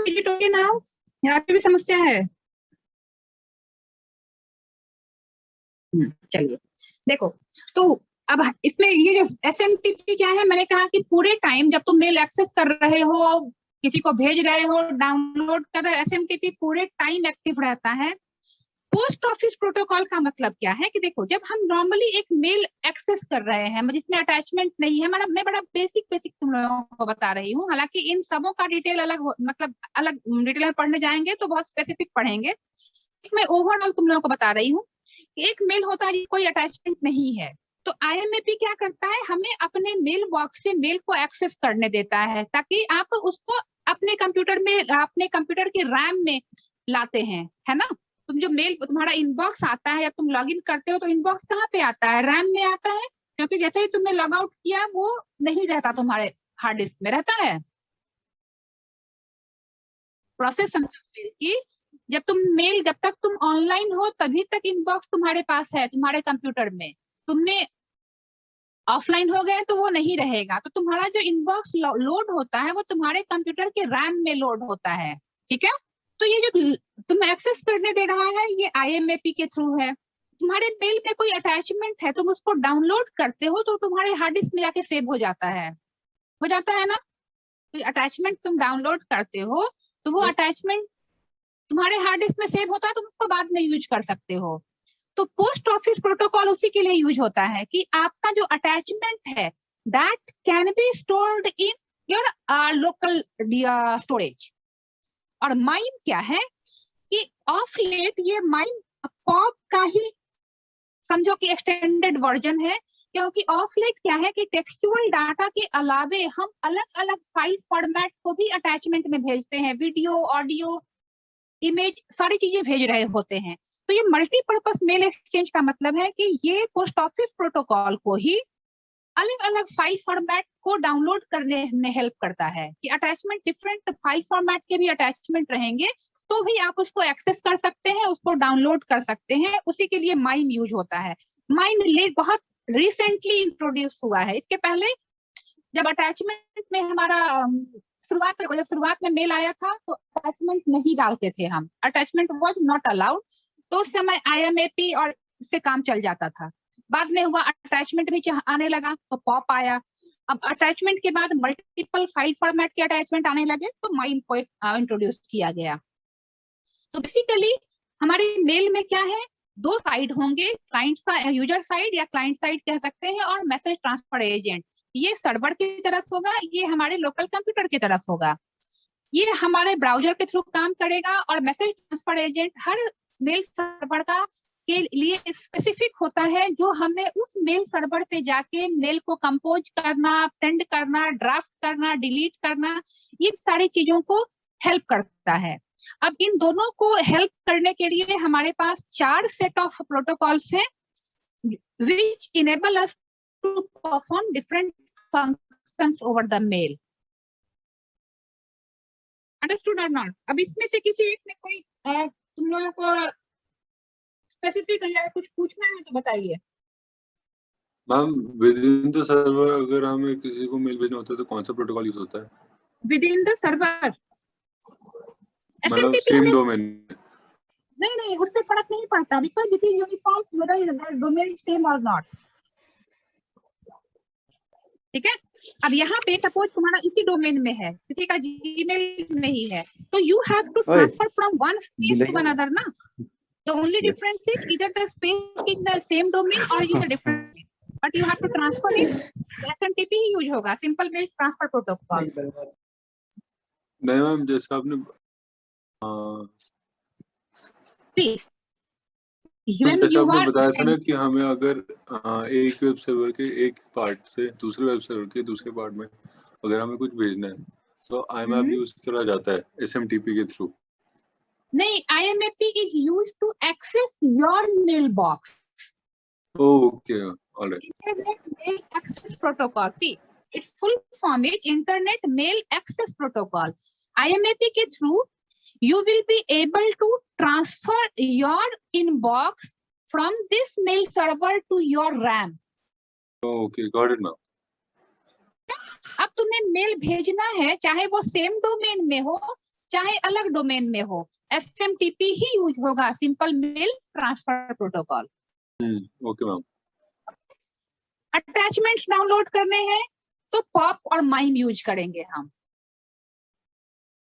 Now यहाँ पे भी समस्या है। चलिए देखो, तो अब इसमें ये जो SMTP क्या है, मैंने कहा कि पूरे टाइम जब तुम मेल एक्सेस कर रहे हो, किसी को भेज रहे हो, डाउनलोड कर रहे हो, SMTP पूरे टाइम एक्टिव रहता है। पोस्ट ऑफिस प्रोटोकॉल का मतलब क्या है कि देखो, जब हम नॉर्मली एक मेल एक्सेस कर रहे हैं जिसमें अटैचमेंट नहीं है, मैं बड़ा बेसिक तुम लोगों को बता रही हूँ, हालांकि इन सबों का डिटेल अलग मतलब अलग डिटेल में पढ़ने जाएंगे तो बहुत स्पेसिफिक पढ़ेंगे। मैं ओवरऑल तुम लोगों को बता रही हूँ। एक मेल होता है कोई अटैचमेंट नहीं है, तो IMAP क्या करता है, हमें अपने मेल बॉक्स से मेल को एक्सेस करने देता है ताकि आप उसको अपने कंप्यूटर में, अपने कंप्यूटर के रैम में लाते हैं, है ना। तुम जो मेल तुम्हारा इनबॉक्स आता है या तुम लॉगिन करते हो तो इनबॉक्स कहाँ पे आता है, रैम में आता है, क्योंकि जैसे ही तुमने लॉग आउट किया वो नहीं रहता तुम्हारे हार्ड डिस्क में, रहता है। प्रोसेस समझो मेल की, जब तक तुम ऑनलाइन हो तभी तक इनबॉक्स तुम्हारे पास है तुम्हारे कंप्यूटर में, तुमने ऑफलाइन हो गए तो वो नहीं रहेगा। तो तुम्हारा जो इनबॉक्स लोड होता है वो तुम्हारे कंप्यूटर के रैम में लोड होता है, ठीक है। तो ये जो तुम एक्सेस करने दे रहा है ये IMAP के थ्रू है। तुम्हारे मेल में कोई अटैचमेंट है, तुम उसको डाउनलोड करते हो तो तुम्हारे हार्ड डिस्क में जाके सेव हो जाता है ना। तो अटैचमेंट तुम डाउनलोड करते हो तो वो अटैचमेंट तुम्हारे हार्ड डिस्क में सेव होता है, तुम उसको बाद में यूज कर सकते हो। तो पोस्ट ऑफिस प्रोटोकॉल उसी के लिए यूज होता है कि आपका जो अटैचमेंट है that can be stored in your local storage. और माइम क्या है कि ऑफ लेट ये माइम पॉप का ही समझो कि एक्सटेंडेड वर्जन है, क्योंकि ऑफ लेट क्या है कि टेक्सचुअल डाटा के अलावे हम अलग अलग फाइल फॉर्मेट को भी अटैचमेंट में भेजते हैं, वीडियो, ऑडियो, इमेज, सारी चीजें भेज रहे होते हैं। तो ये मल्टीपर्पस मेल एक्सचेंज का मतलब है कि ये पोस्ट ऑफिस प्रोटोकॉल को ही अलग अलग फाइल फॉर्मेट को डाउनलोड करने में हेल्प करता है कि अटैचमेंट डिफरेंट फाइल फॉर्मेट के भी अटैचमेंट रहेंगे तो भी आप उसको एक्सेस कर सकते हैं, उसको डाउनलोड कर सकते हैं। उसी के लिए माइम यूज होता है। माइम बहुत रिसेंटली इंट्रोड्यूस हुआ है। इसके पहले जब अटैचमेंट में हमारा जब शुरुआत में मेल आया था तो अटैचमेंट नहीं डालते थे हम, अटैचमेंट वाज नॉट अलाउड, तो उस समय IMAP और इससे काम चल जाता था। बाद में हुआ अटैचमेंट भी आने लगा तो पॉप आया। अब अटैचमेंट के बाद मल्टीपल फाइल फॉर्मेट के अटैचमेंट आने लगे तो माइम को इंट्रोड्यूस किया गया। तो बेसिकली हमारे मेल में क्या है, दो साइड होंगे, क्लाइंट यूजर साइड या क्लाइंट साइड कह सकते हैं, और मैसेज ट्रांसफर एजेंट। ये सर्वर की तरफ होगा, ये हमारे लोकल कंप्यूटर की तरफ होगा। ये हमारे ब्राउजर के थ्रू काम करेगा, और मैसेज ट्रांसफर एजेंट हर मेल सर्वर का के लिए स्पेसिफिक होता है, जो हमें उस मेल सर्वर पे जाके मेल को कंपोज करना, सेंड करना, ड्राफ्ट करना, डिलीट करना, ये सारी चीजों को हेल्प करता है। अब इन दोनों को हेल्प करने के लिए हमारे पास 4 सेट ऑफ प्रोटोकॉल्स हैं which enable us to perform different functions over the mail. Understood or not? अब इसमें से किसी एक ने कोई तुम लोगों को स्पेसिफिक कुछ पूछना है तो बताइए। Ma'am with in the server अगर हमें किसी को मेल भेजना होता है तो कौन सा प्रोटोकॉल यूज होता है? विद इन द सर्वर मतलब सेम डोमेन? नहीं, उससे फर्क नहीं पड़ता, because it is uniform whether domain same और नॉट, ठीक है। अब यहाँ पे सपोज तुम्हारा इसी डोमेन में है, किसी का जीमेल में ही है, तो you have to transfer from one space to another ना। The only difference is either the space in the same domain or in a different, but you have to transfer it. SMTP ही use होगा, simple mail transfer protocol. नहीं ma'am, जैसे आपने जैसे आपने बताया था ना कि हमें अगर एक वेब सर्वर के एक पार्ट से दूसरे वेब सर्वर के दूसरे पार्ट में अगर हमें कुछ भेजना है तो IMAP यूज करा जाता है SMTP के थ्रू? नहीं, IMAP is used to access your mailbox. Okay, all right. Internet Mail Access Protocol. See, its full form is Internet Mail Access Protocol. IMAP के through you will be able to transfer your inbox from this mail server to your RAM. Okay, got it now. अब तुम्हें mail भेजना है, चाहे वो same domain में हो, चाहे अलग डोमेन में हो, SMTP ही यूज होगा, simple mail transfer protocol. Okay ma'am. Attachments download करने हैं तो पॉप और माइम यूज करेंगे हम,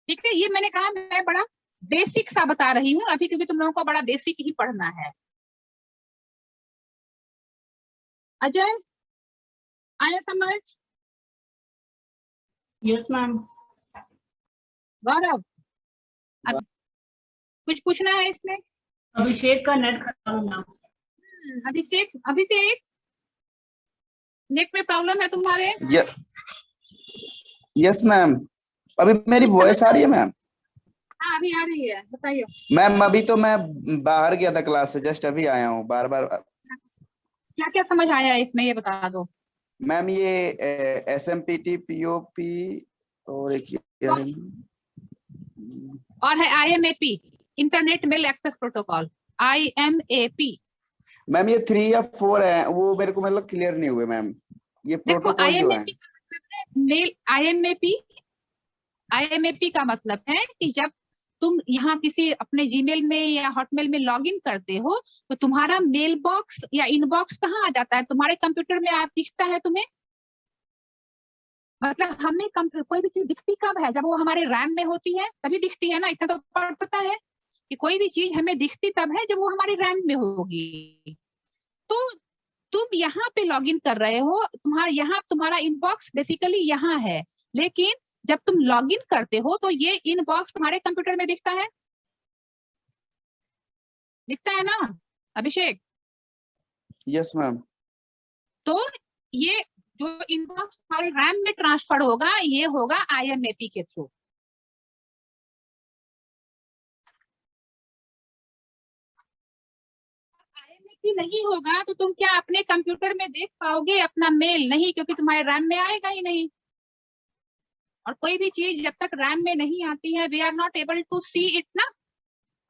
ठीक है। ये मैंने कहा मैं बड़ा बेसिक सा बता रही हूँ अभी, क्योंकि तुम लोगों को बड़ा बेसिक ही पढ़ना है। अजय, आया समझ? Yes ma'am. गौरव, अब कुछ पूछना है इसमें? अभिषेक का नेट खराब है मैम। अभिषेक नेट में प्रॉब्लम है तुम्हारे? Yes ma'am. अभी मेरी वॉइस आ रही है मैम? हाँ अभी आ रही है, बताइए। मैम अभी तो मैं बाहर गया था क्लास से, जस्ट अभी आया हूँ। बार बार क्या क्या समझ आया इसमें, ये बता दो। मैम ये SMPT POP और एक क्या है? और है IMAP, internet mail access protocol, IMAP। Ma'am ये 3 या 4 है, वो मेरे को मतलब क्लियर नहीं हुए मैम, ये देखो प्रोटोकॉल जो है। IMAP का मतलब है कि जब तुम यहाँ किसी अपने जीमेल में या हॉटमेल में लॉगिन करते हो तो तुम्हारा मेल बॉक्स या इनबॉक्स कहाँ आ जाता है? तुम्हारे कंप्यूटर में दिखता है तुम्हें। मतलब हमें कोई भी चीज दिखती कब है? जब वो हमारे रैम में होती है तभी दिखती है ना, इतना तो पता है कि कोई भी चीज हमें दिखती तब है जब वो हमारे रैम में होगी। तो तुम यहाँ पे लॉगिन कर रहे हो, तुम्हारा इनबॉक्स बेसिकली यहाँ है, लेकिन जब तुम लॉगिन करते हो तो ये इनबॉक्स तुम्हारे कंप्यूटर में दिखता है ना अभिषेक? Yes ma'am. तो ये जो इनबॉक्स तुम्हारे रैम में ट्रांसफर होगा, ये होगा IMAP के थ्रू। IMAP नहीं होगा तो तुम क्या अपने कंप्यूटर में देख पाओगे अपना मेल? नहीं, क्योंकि तुम्हारे रैम में आएगा ही नहीं। और कोई भी चीज जब तक रैम में नहीं आती है, we are not able to see it ना।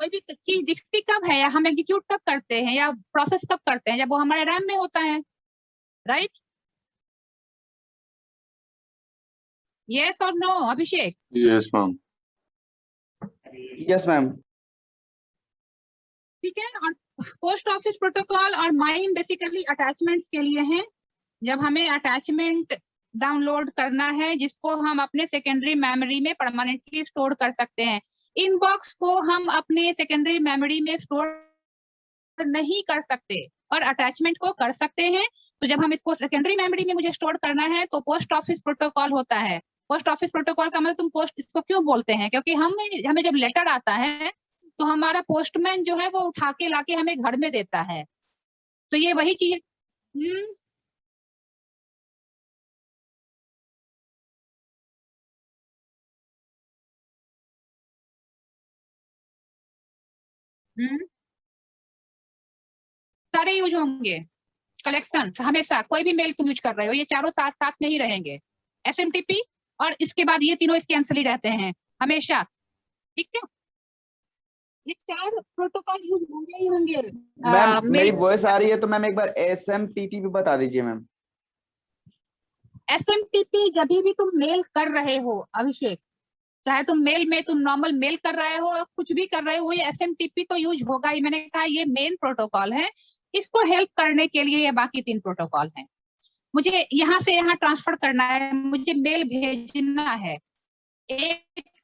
कोई भी चीज दिखती कब है या हम एग्जीक्यूट कब करते हैं या प्रोसेस कब करते हैं? जब वो हमारे रैम में होता है, राइट? यस और no Abhishek? Yes ma'am. Yes ma'am. ठीक है। और पोस्ट ऑफिस प्रोटोकॉल और माइम बेसिकली अटैचमेंट्स के लिए हैं। जब हमें अटैचमेंट डाउनलोड करना है जिसको हम अपने सेकेंडरी मेमोरी में परमानेंटली स्टोर कर सकते हैं। इनबॉक्स को हम अपने सेकेंडरी मेमोरी में स्टोर नहीं कर सकते और अटैचमेंट को कर सकते हैं। तो जब हम इसको सेकेंडरी मेमोरी में मुझे स्टोर करना है तो पोस्ट ऑफिस प्रोटोकॉल होता है। पोस्ट ऑफिस प्रोटोकॉल का मतलब तुम पोस्ट इसको क्यों बोलते हैं? क्योंकि हमें जब लेटर आता है तो हमारा पोस्टमैन जो है वो उठा के लाके हमें घर में देता है। तो ये वही चीज है। सारे यूज होंगे। कलेक्शन हमेशा कोई भी मेल तुम यूज कर रहे हो, ये चारों साथ साथ में ही रहेंगे। SMTP और इसके बाद ये तीनों इसके आंसर ही रहते हैं हमेशा, ठीक है। ये 4 प्रोटोकॉल यूज होंगे ही होंगे। मैम मेरी वॉइस आ रही है तो मैम एक बार SMTP भी बता दीजिए मैम। SMTP जब भी तुम मेल कर रहे हो अभिषेक, चाहे तुम मेल में तुम नॉर्मल मेल कर रहे हो कुछ भी कर रहे हो, ये SMTP तो यूज होगा ही। मैंने कहा ये मेन प्रोटोकॉल है, इसको हेल्प करने के लिए ये बाकी 3 प्रोटोकॉल हैं। मुझे यहाँ से यहाँ ट्रांसफर करना है, मुझे मेल भेजना है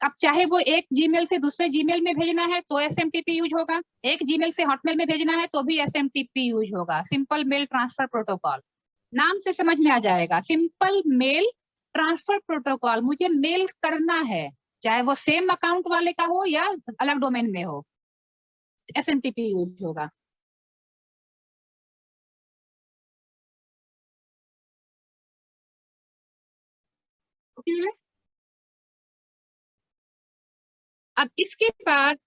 अब चाहे वो एक जीमेल से दूसरे जीमेल में भेजना है तो SMTP यूज होगा, एक जीमेल से हॉटमेल में भेजना है तो भी SMTP यूज होगा। सिंपल मेल ट्रांसफर प्रोटोकॉल, नाम से समझ में आ जाएगा। सिंपल मेल ट्रांसफर प्रोटोकॉल, मुझे मेल करना है चाहे वो सेम अकाउंट वाले का हो या अलग डोमेन में हो, SMTP यूज होगा। ओके। अब इसके बाद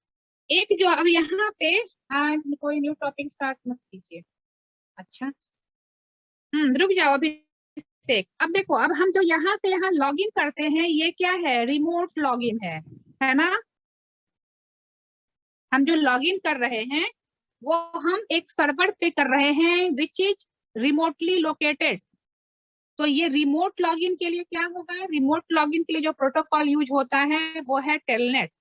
एक जो अब यहाँ पे आज कोई न्यू टॉपिक स्टार्ट मत कीजिए। अच्छा रुक जाओ अभी से। अब देखो, अब हम जो यहाँ से यहाँ लॉगिन करते हैं ये क्या है? रिमोट लॉगिन है ना? हम जो लॉगिन कर रहे हैं वो हम एक सर्वर पे कर रहे हैं विच इज रिमोटली लोकेटेड। तो ये रिमोट लॉगिन के लिए क्या होगा? रिमोट लॉगिन के लिए जो प्रोटोकॉल यूज होता है वो है टेलनेट।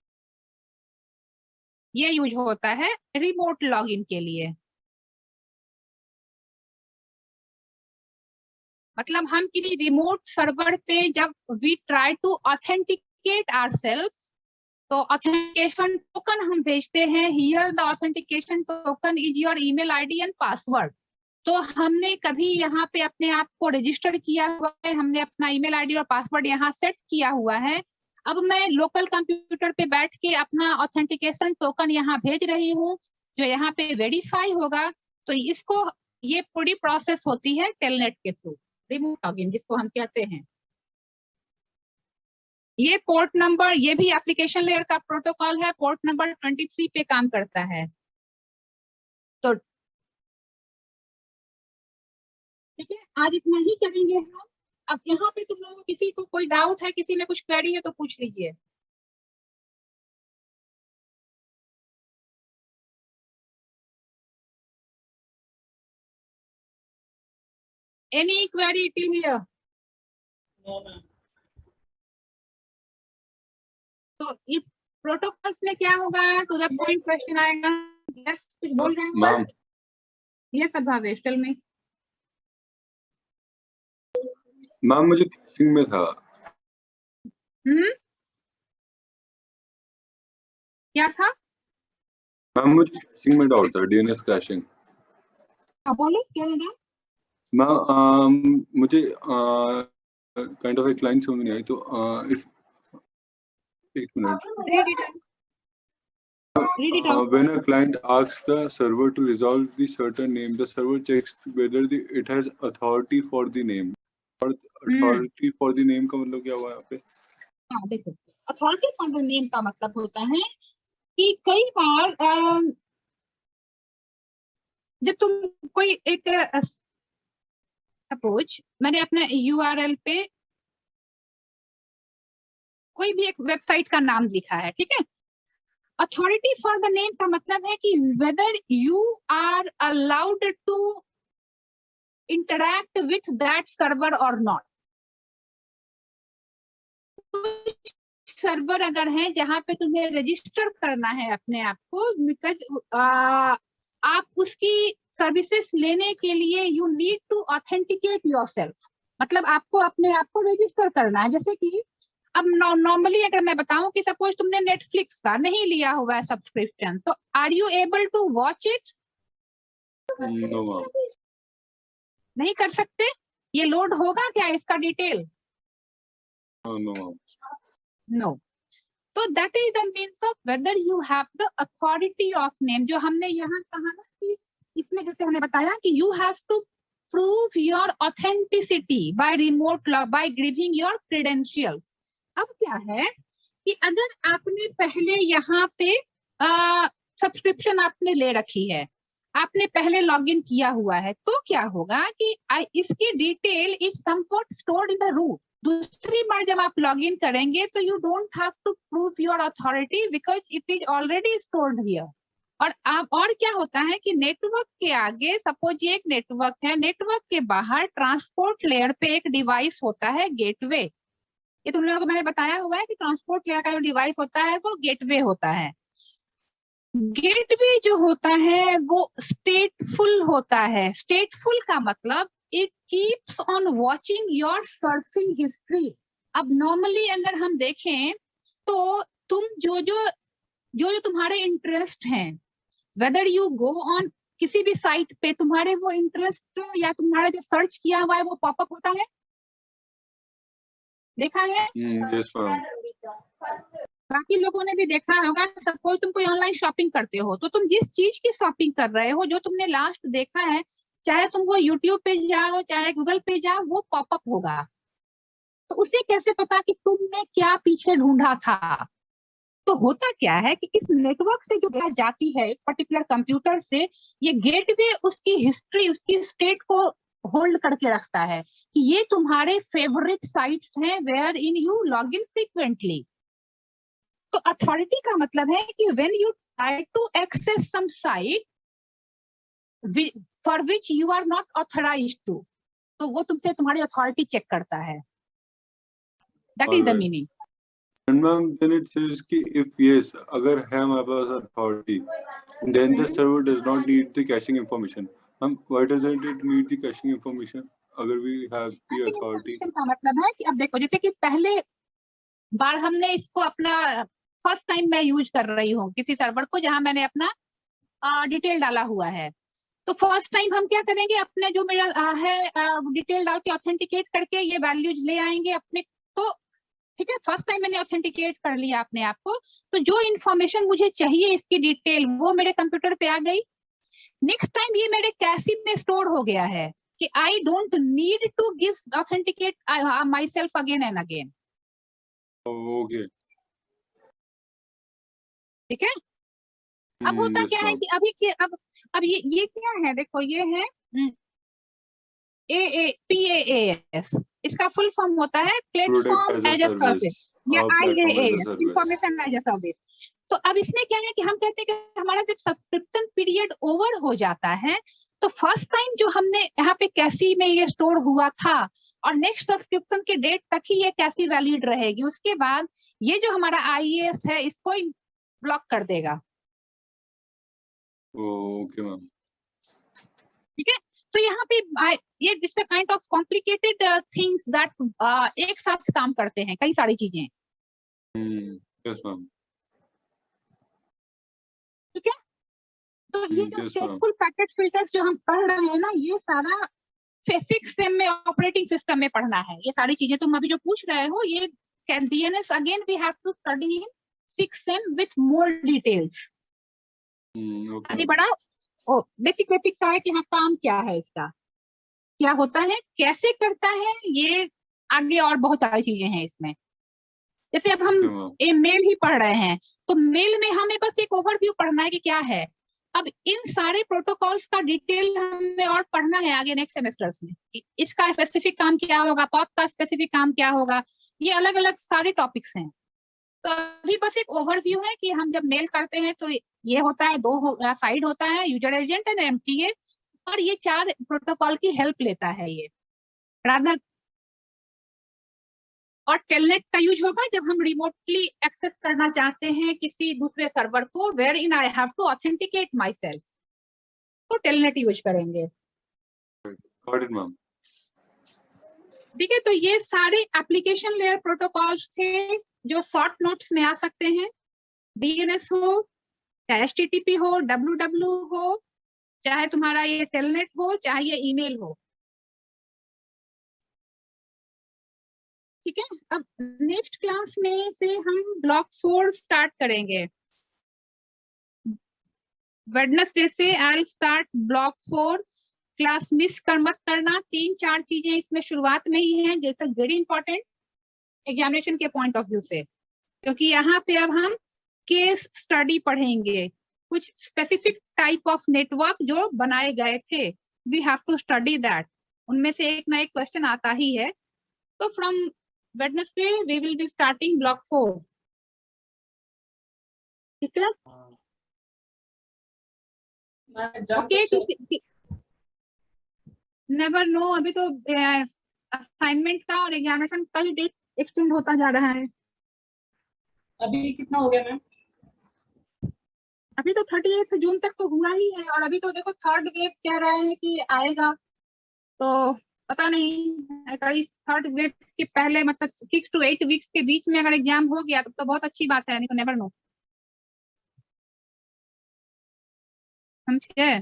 ये यूज होता है रिमोट लॉगिन के लिए। मतलब हम किसी रिमोट सर्वर पे जब we try to authenticate ourselves, तो ऑथेंटिकेशन टोकन हम भेजते हैं। Here the authentication token is your email ID and password. तो हमने कभी यहाँ पे अपने आप को रजिस्टर किया हुआ है, हमने अपना ईमेल आईडी और पासवर्ड यहाँ सेट किया हुआ है। अब मैं लोकल कंप्यूटर पे बैठ के अपना ऑथेंटिकेशन टोकन यहाँ भेज रही हूँ, जो यहाँ पे वेरीफाई होगा। तो इसको, ये पूरी प्रोसेस होती है टेलनेट के थ्रू, रिमोट लॉगिन जिसको हम कहते हैं। ये पोर्ट नंबर, ये भी एप्लीकेशन लेयर का प्रोटोकॉल है, पोर्ट नंबर 23 पे काम करता है। तो ठीक है, आज इतना ही करेंगे हम। अब यहाँ पे तुम लोगों को किसी को कोई डाउट है, किसी में कुछ क्वेरी है तो पूछ लीजिए। Any query till here? तो ये प्रोटोकॉल्स में क्या होगा, टू द पॉइंट क्वेश्चन आएगा। यस, कुछ बोल रहे हैं मैम? ये सब भावेश टेल में। मैम मुझे कैशिंग में था। क्या था? मैम मुझे कैशिंग में डाउट था, डीएनएस कैशिंग। बोलो क्या है ना? मैम मुझे काइंड ऑफ एक लाइन समझ नहीं आई, तो एक minute. Read it out. When a client asks the server to resolve the certain name, the server checks whether it has authority for the name. और authority for the name का मतलब क्या हुआ यहाँ पे? हाँ देखो, authority for the name का मतलब होता है कि कई बार जब तुम कोई एक, सपोज मैंने अपने URL पे कोई भी एक वेबसाइट का नाम लिखा है, ठीक है। अथॉरिटी फॉर द नेम का मतलब है कि whether you are allowed to interact with that server और नॉट। सर्वर अगर है जहां पे तुम्हें रजिस्टर करना है अपने आप को, बिकॉज आप उसकी सर्विसेज लेने के लिए you need to authenticate yourself, मतलब आपको अपने आप को रजिस्टर करना है। जैसे कि अब नॉर्मली अगर मैं बताऊं कि सपोज तुमने नेटफ्लिक्स का नहीं लिया हुआ है सब्सक्रिप्शन, तो are you able to watch it? No, नहीं कर सकते। ये लोड होगा क्या इसका डिटेल? no. नो। तो that is the means of whether you have the authority of name. जो हमने यहाँ कहा ना कि इसमें जैसे हमने बताया कि you have to prove your authenticity by remote log, by giving your credentials. अब क्या है कि अगर आपने पहले यहाँ पे सब्सक्रिप्शन आपने ले रखी है, आपने पहले लॉगिन किया हुआ है, तो क्या होगा कि इसकी detail is somewhat stored in the root. दूसरी बार जब आप लॉगिन करेंगे तो you don't have to prove your authority because it is already stored here. और क्या होता है कि नेटवर्क के आगे, सपोज ये एक नेटवर्क है, नेटवर्क के बाहर ट्रांसपोर्ट लेयर पे एक डिवाइस होता है गेटवे। ये तुम लोगों को मैंने बताया हुआ है कि ट्रांसपोर्ट लेयर का जो डिवाइस होता है वो गेटवे होता है। गेटवे जो होता है वो स्टेटफुल होता है। स्टेटफुल का मतलब it keeps on watching your surfing history. अब नॉर्मली अगर हम देखें तो तुम जो तुम्हारे इंटरेस्ट हैं, वेदर यू गो ऑन किसी भी साइट पे, तुम्हारे वो इंटरेस्ट या तुम्हारा जो सर्च किया हुआ है वो पॉपअप होता है, देखा है? Yes, ma'am. बाकी लोगों ने भी देखा होगा। सपोज तुम कोई ऑनलाइन शॉपिंग करते हो, तो तुम जिस चीज की शॉपिंग कर रहे हो, जो तुमने लास्ट देखा है, चाहे तुम वो यूट्यूब पे जाओ चाहे गूगल पे जाओ, वो पॉपअप होगा। तो उसे कैसे पता कि तुमने क्या पीछे ढूंढा था? तो होता क्या है कि इस नेटवर्क से जो डेटा जाती है पर्टिकुलर कंप्यूटर से, ये गेटवे उसकी हिस्ट्री, उसकी स्टेट को होल्ड करके रखता है कि ये तुम्हारे फेवरेट साइट्स हैं where in you log in frequently. तो अथॉरिटी का मतलब है कि when you try to access some site for which you are not authorized to, तो वो तुमसे तुम्हारी अथॉरिटी चेक करता है। That is the meaning. And ma'am, then it says कि if yes, अगर है हमारे पास authority, then the server does not need the caching information. Ma'am, why doesn't it need the caching information? अगर we have the authority. का मतलब है कि अब देखो, जैसे कि पहले बार हमने इसको अपना फर्स्ट टाइम मैं यूज कर रही हूँ किसी सर्वर को जहां मैंने अपना डिटेल डाला हुआ है, तो फर्स्ट टाइम हम क्या करेंगे, अपने जो मेरा है डिटेल डाल के ऑथेंटिकेट करके ये वैल्यूज ले आएंगे अपने। तो ठीक है, फर्स्ट टाइम मैंने ऑथेंटिकेट कर लिया अपने आप को, तो जो इन्फॉर्मेशन मुझे चाहिए इसकी डिटेल वो मेरे कंप्यूटर पे आ गई। नेक्स्ट टाइम ये मेरे कैशिंग में स्टोर हो गया है कि I don't need to give authenticate my self again and again. Okay. ठीक है, अब होता Yes, क्या है ma'am. कि अभी अब ये क्या है, देखो ये है PaaS, इसका फुल फॉर्म होता है platform Product as as a a service, service. या Platform as a IaaS, service. Information as a service. तो अब इसमें क्या है कि हम कहते हैं कि हमारा जब सब्सक्रिप्शन पीरियड ओवर हो जाता है, तो फर्स्ट टाइम जो हमने यहाँ पे कैशी में ये स्टोर हुआ था और नेक्स्ट सब्सक्रिप्शन के डेट तक ही ये कैशी वैलिड रहेगी, उसके बाद ये जो हमारा IaaS है इसको ब्लॉक कर देगा। Okay, ma'am. ठीक है, तो यहाँ पे ये it's a kind of complicated things that एक साथ काम करते हैं, कई सारी चीजें। Yes, ma'am. ठीक है, तो ये जो Yes, ma'am. स्टेटफुल पैकेट फिल्टर्स जो हम पढ़ रहे हैं ना, ये सारा 6 सेम में ऑपरेटिंग सिस्टम में पढ़ना है। ये सारी चीजें तुम अभी जो पूछ रहे हो, ये DNS again we have to study in 6 same with more details. Okay. अभी बड़ा बेसिक सा है कि हाँ काम क्या है, इसका क्या होता है, कैसे करता है, ये आगे और बहुत सारी चीजें हैं इसमें। जैसे अब हम Okay, ma'am. मेल ही पढ़ रहे हैं, तो मेल में हमें बस एक ओवरव्यू पढ़ना है कि क्या है। अब इन सारे प्रोटोकॉल्स का डिटेल हमें और पढ़ना है आगे नेक्स्ट सेमेस्टर्स में, इसका स्पेसिफिक काम क्या होगा, पॉप का स्पेसिफिक काम क्या होगा, ये अलग अलग सारे टॉपिक्स हैं। तो अभी बस एक ओवरव्यू है कि हम जब मेल करते हैं तो ये होता है, दो साइड होता है, यूजर एजेंट एंड MTA, और ये 4 प्रोटोकॉल की हेल्प लेता है ये रादर। और टेलनेट का यूज होगा जब हम रिमोटली एक्सेस करना चाहते हैं किसी दूसरे सर्वर को, where in I have to authenticate my self, तो टेलनेट यूज करेंगे। Got it, ma'am. ठीक है, तो ये सारे एप्लीकेशन लेयर प्रोटोकॉल्स थे जो शॉर्ट नोट्स में आ सकते हैं। DNS हो, चाहे HTTP हो, WW हो, चाहे तुम्हारा ये टेलनेट हो, चाहे ये ईमेल हो। ठीक है, अब नेक्स्ट क्लास में से हम ब्लॉक 4 स्टार्ट करेंगे। वेडनेसडे से I start block 4। Class miss मत करना, 3-4 चीजें इसमें शुरुआत में ही हैं, जैसे वेरी इंपॉर्टेंट एग्जामिनेशन के पॉइंट ऑफ व्यू से, क्योंकि यहाँ पे अब हम केस स्टडी पढ़ेंगे, कुछ स्पेसिफिक टाइप ऑफ नेटवर्क जो बनाए गए थे, we have to study that, उनमें से एक ना एक क्वेश्चन आता ही है। तो from Wednesday we will be starting block 4। ठीक है, ओके। नेवर नो, अभी तो असाइनमेंट का और एग्जामिनेशन का ही डेट एक्सटेंड होता जा रहा है। अभी कितना हो गया मैम? अभी तो 38 जून तक तो हुआ ही है, और अभी तो देखो थर्ड वेव कह रहे हैं कि आएगा, तो पता नहीं अगर इस थर्ड वेव के पहले मतलब 6 to 8 वीक्स के बीच में अगर एग्जाम हो गया तो बहुत अच्छी बात है, नहीं तो नेवर नो। समझे?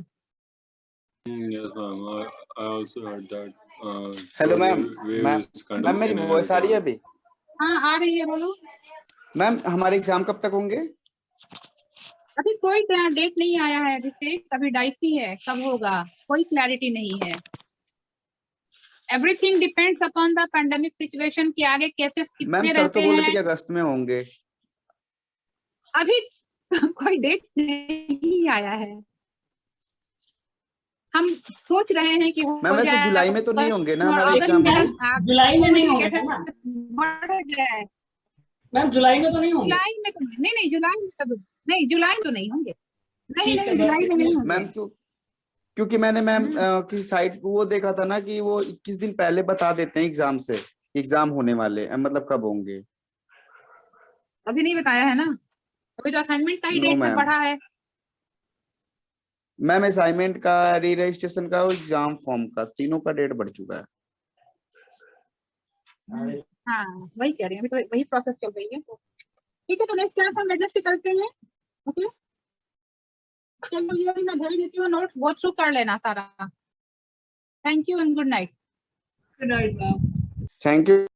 Yes, ma'am. I also heard that. Hello ma'am, wave ma'am is kind ma'am of मेरी in a वॉइस आ रही है अभी? हाँ आ रही है, बोलो। मैम हमारे एग्जाम कब तक होंगे? अभी कोई डेट नहीं आया है, अभी से कभी डाइसी है, कब होगा कोई क्लैरिटी नहीं है। Everything depends upon the pandemic situation कि आगे केसेस मैम कितने सर रहते तो बोल रहे थे हैं। कि अगस्त में होंगे। अभी कोई डेट नहीं आया है, हम सोच रहे हैं कि मैम हो वैसे जाए, जुलाई में तो नहीं होंगे ना और हमारे अगर एग्जाम? जुलाई में नहीं होंगे कैसे ना? बढ़ गए। मैम जुलाई में तो नहीं होंगे? जुलाई में तो नहीं, जुलाई में तो नहीं, जुलाई तो नहीं होंगे, नहीं ठीक है, नहीं जुलाई में नहीं होंगे। मैम क्योंकि मैंने मैम किसी साइट वो देखा था ना कि वो 21 दिन पहले बता देते हैं एग्जाम से, एग्जाम होने वाले मतलब कब होंगे। अभी नहीं बताया है ना, अभी तो असाइनमेंट का ही No, डेट में ma'am. पढ़ा है। मैम असाइनमेंट का, री रजिस्ट्रेशन का और एग्जाम फॉर्म का, तीनों का डेट बढ़ चुका है। हाँ वही कह रही हूँ, अभी तो वही प्रोसेस चल रही है। ठीक है, तो नेक्स्ट क्लास हम एडजस्ट करते हैं। ओके, चलो ये अभी मैं भेज देती हूँ नोट्स, गो थ्रू कर लेना सारा। Thank you and good night. Good night, ma'am. Thank you.